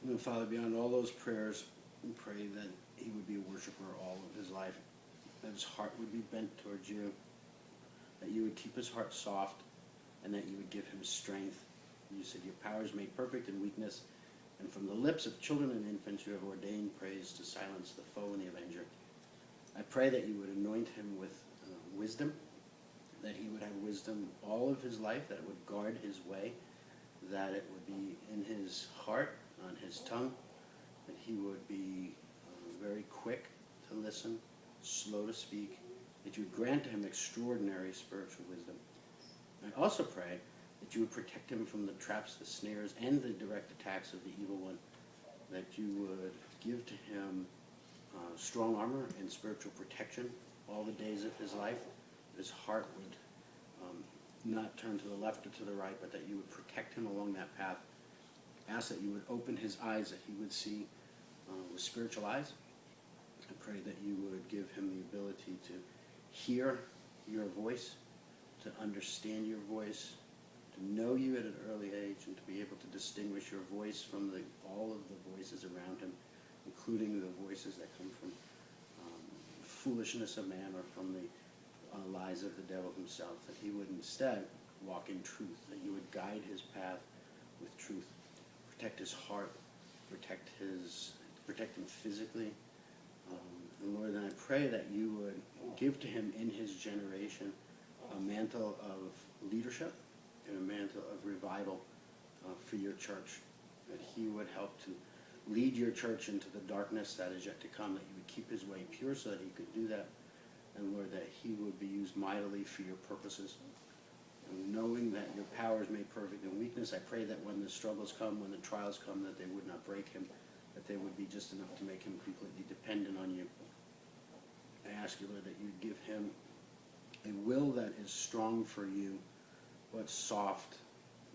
And Father, beyond all those prayers, we pray that he would be a worshiper all of his life, that his heart would be bent towards you, that you would keep his heart soft, and that you would give him strength. You said your power is made perfect in weakness, and from the lips of children and infants you have ordained praise to silence the foe and the avenger. I pray that you would anoint him with wisdom, that he would have wisdom all of his life, that it would guard his way, that it would be in his heart, on his tongue, that he would be very quick to listen, slow to speak, that you would grant to him extraordinary spiritual wisdom. I also pray that you would protect him from the traps, the snares, and the direct attacks of the evil one, that you would give to him strong armor and spiritual protection all the days of his life, that his heart would not turn to the left or to the right, but that you would protect him along that path. Ask that you would open his eyes, that he would see with spiritual eyes. I pray that you would give him the ability to hear your voice, to understand your voice, to know you at an early age, and to be able to distinguish your voice from all of the voices around him, including the voices that come from foolishness of man or from the lies of the devil himself, that he would instead walk in truth, that you would guide his path with truth, protect his heart, protect him physically. And Lord, then I pray that you would give to him in his generation a mantle of leadership and a mantle of revival for your church, that he would help to lead your church into the darkness that is yet to come, that you would keep his way pure so that he could do that, and Lord, that he would be used mightily for your purposes. And knowing that your power is made perfect in weakness, I pray that when the struggles come, when the trials come, that they would not break him, that they would be just enough to make him completely dependent on you. I ask you, Lord, that you give him a will that is strong for you, but soft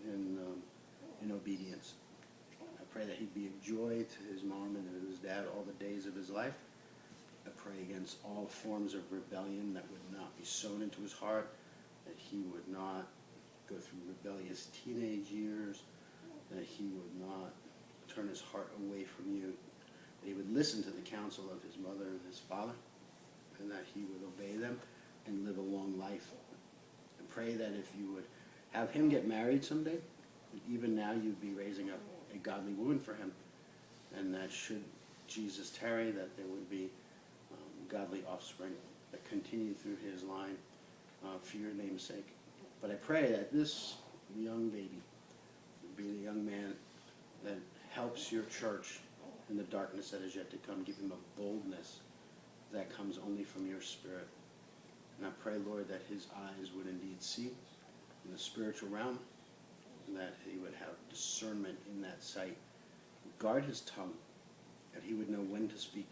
in obedience. I pray that he'd be a joy to his mom and to his dad all the days of his life. I pray against all forms of rebellion that would not be sown into his heart, that he would not go through rebellious teenage years, that he would not turn his heart away from you, that he would listen to the counsel of his mother and his father, and that he would obey them and live a long life. I pray that if you would have him get married someday, even now you'd be raising up a godly woman for him, and that should Jesus tarry, that there would be godly offspring that continue through his line for your name's sake. But I pray that this young baby would be the young man that helps your church in the darkness that is yet to come. Give him a boldness that comes only from your spirit. And I pray, Lord, that his eyes would indeed see in the spiritual realm, and that he would have discernment in that sight. Guard his tongue, that he would know when to speak,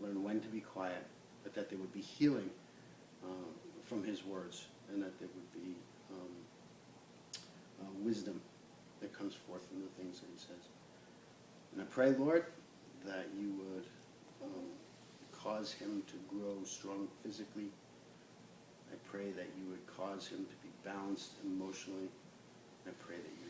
learn when to be quiet, but that there would be healing from his words, and that there would be wisdom that comes forth from the things that he says. And I pray, Lord, that you would cause him to grow strong physically. I pray that you would cause him to be balanced emotionally. I pray that you